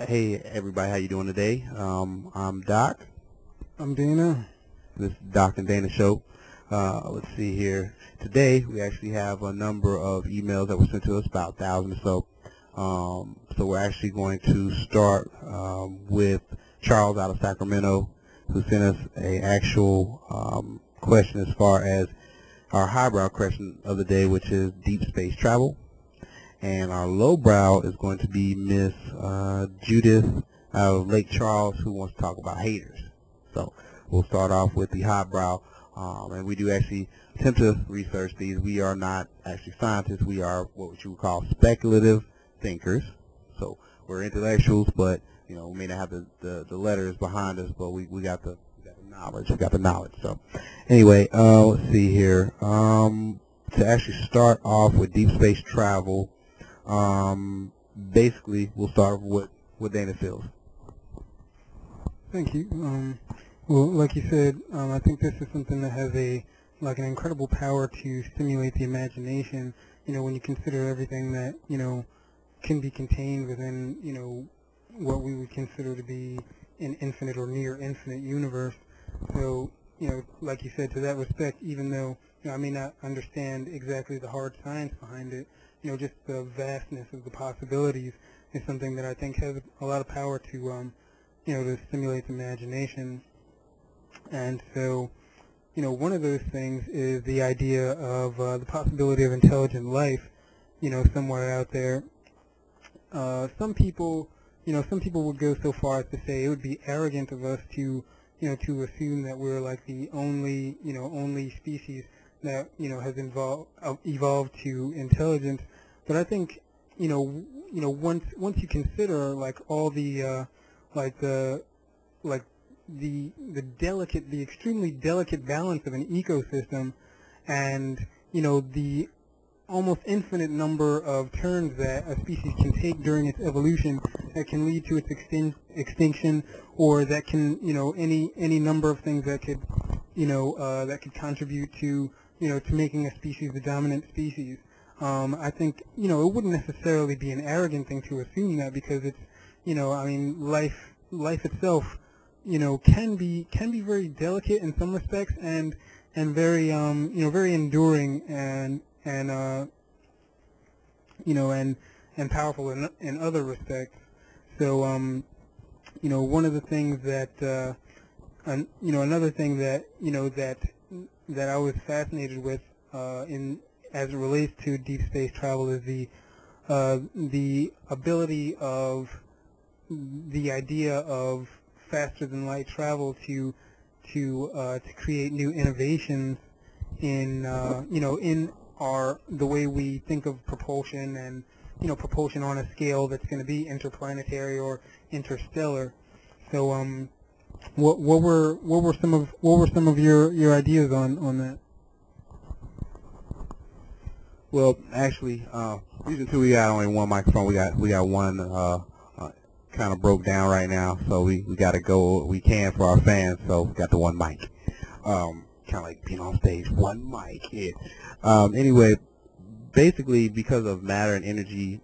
Hey everybody, how you doing today? I'm Doc. I'm Dana. This is Doc and Dana show. Let's see here. Today we actually have a number of emails that were sent to us, about 1,000 or so. So we're actually going to start with Charles out of Sacramento, who sent us a actual question as far as our highbrow question of the day, which is deep space travel. And our lowbrow is going to be Miss Judith out of Lake Charles, who wants to talk about haters. So we'll start off with the highbrow, and we do actually attempt to research these. We are not actually scientists. We are what you would call speculative thinkers. So we're intellectuals, but we may not have the letters behind us, but we got the knowledge. We got the knowledge. So anyway, let's see here. To actually start off with deep space travel. Basically, we'll start with what Dana feels. Thank you. Well, like you said, I think this is something that has an incredible power to stimulate the imagination. When you consider everything that can be contained within what we would consider to be an infinite or near infinite universe. So like you said, to that respect, even though I may not understand exactly the hard science behind it, just the vastness of the possibilities is something that I think has a lot of power to, to stimulate the imagination. And so, one of those things is the idea of the possibility of intelligent life, somewhere out there. Some people would go so far as to say it would be arrogant of us to, to assume that we're like the only species that has evolved to intelligence. But I think once you consider like all the the extremely delicate balance of an ecosystem, and the almost infinite number of turns that a species can take during its evolution that can lead to its extinction, or that can any number of things that could that could contribute to to making a species the dominant species. I think it wouldn't necessarily be an arrogant thing to assume that, because it's life itself can be very delicate in some respects, and very very enduring, and powerful in other respects. So one of the things that another thing that that I was fascinated with as it relates to deep space travel is the ability of the idea of faster than light travel to create new innovations in in the way we think of propulsion, and propulsion on a scale that's going to be interplanetary or interstellar. So what were some of your ideas on that? Well, actually, reason two, we got only one microphone. We got one kind of broke down right now, so we got to go what we can for our fans. So we got the one mic. Kind of like being on stage, one mic. Yeah. Anyway, basically because of matter and energy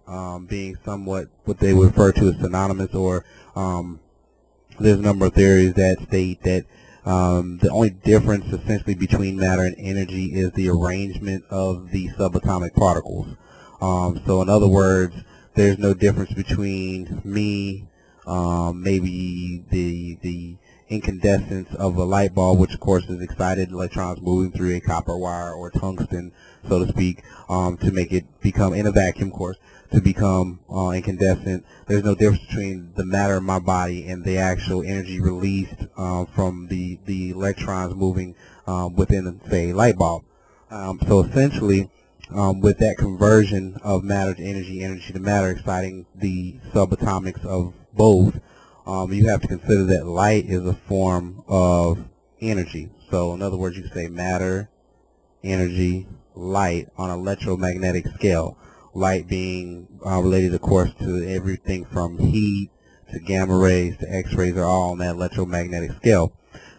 being somewhat what they refer to as synonymous, or there's a number of theories that state that the only difference essentially between matter and energy is the arrangement of the subatomic particles. So in other words, there's no difference between me, maybe the incandescence of a light bulb, which of course is excited electrons moving through a copper wire or tungsten, so to speak, to make it become, in a vacuum, of course, to become incandescent. There's no difference between the matter of my body and the actual energy released from the electrons moving within, say, a light bulb. So essentially, with that conversion of matter to energy, energy to matter, exciting the subatomics of both, you have to consider that light is a form of energy. So in other words, you could say matter, energy, light on an electromagnetic scale. Light being related, of course, to everything from heat to gamma rays to X-rays are all on that electromagnetic scale.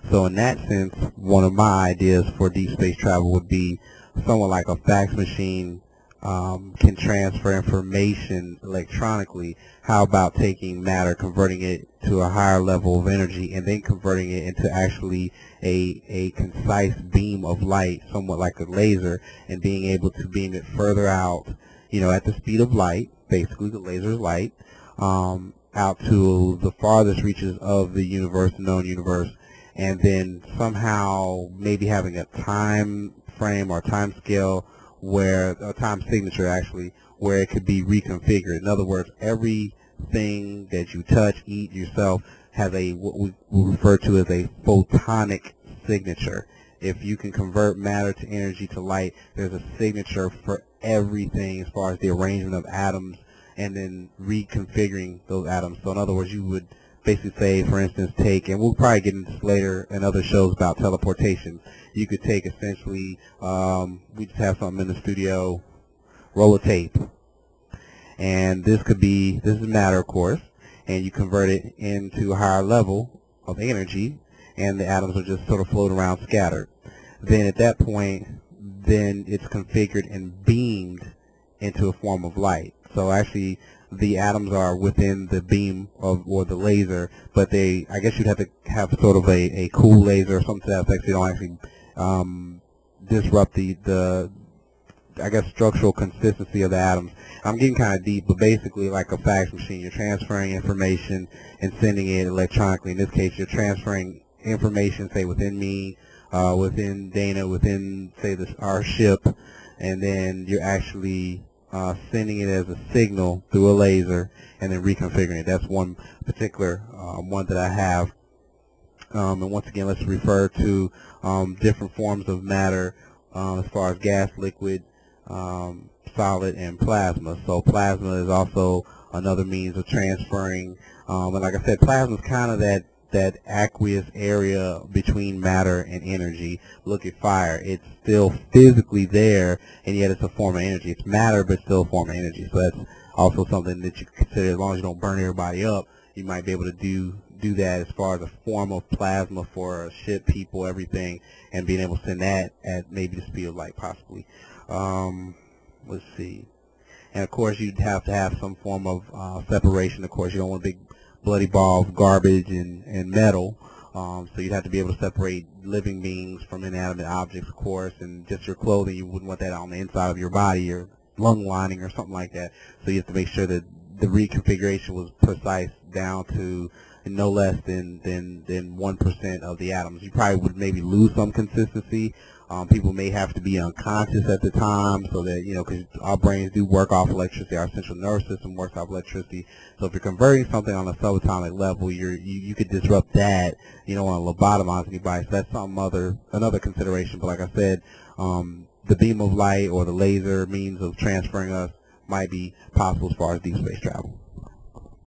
So in that sense, one of my ideas for deep space travel would be somewhat like a fax machine can transfer information electronically, how about taking matter, converting it to a higher level of energy, and then converting it into actually a concise beam of light, somewhat like a laser, and being able to beam it further out, at the speed of light, basically the laser's light, out to the farthest reaches of the universe, the known universe, and then somehow maybe having a time frame or time scale where a time signature actually where it could be reconfigured. In other words, everything that you touch, eat yourself has a what we refer to as a photonic signature. If you can convert matter to energy to light, there's a signature for everything as far as the arrangement of atoms and then reconfiguring those atoms. So in other words, you would basically say, for instance, and we'll probably get into this later in other shows about teleportation. You could take essentially, we just have something in the studio, roll a tape. And this is matter, of course, and you convert it into a higher level of energy, and the atoms are just sort of floating around scattered. Then at that point, then it's configured and beamed into a form of light. So actually, the atoms are within the beam or the laser, but I guess you'd have to have sort of a cool laser or something to that effect so you don't actually disrupt the I guess structural consistency of the atoms. I'm getting kind of deep, but basically like a fax machine, you're transferring information and sending it electronically. In this case, you're transferring information, say within me, within Dana, within say our ship, and then you're actually sending it as a signal through a laser and then reconfiguring it. That's one particular one that I have. And once again, let's refer to different forms of matter as far as gas, liquid, solid, and plasma. So plasma is also another means of transferring. And like I said, plasma is kind of that aqueous area between matter and energy. Look at fire. It's still physically there, and yet it's a form of energy. It's matter, but still a form of energy. So that's also something that you can consider. As long as you don't burn everybody up, you might be able to do that as far as a form of plasma for a ship, people, everything, and being able to send that at maybe the speed of light, possibly. Let's see. And of course, you'd have to have some form of separation. Of course, you don't want a big bloody ball of garbage and metal. So you'd have to be able to separate living beings from inanimate objects, of course, and just your clothing. You wouldn't want that on the inside of your body, your lung lining or something like that. So you have to make sure that the reconfiguration was precise down to no less than 1% of the atoms. You probably would maybe lose some consistency. People may have to be unconscious at the time, so that, because our brains do work off electricity, our central nervous system works off electricity. So if you're converting something on a subatomic level, you could disrupt that. You don't want to lobotomize anybody, so that's another consideration. But like I said, the beam of light or the laser means of transferring us might be possible as far as deep space travel.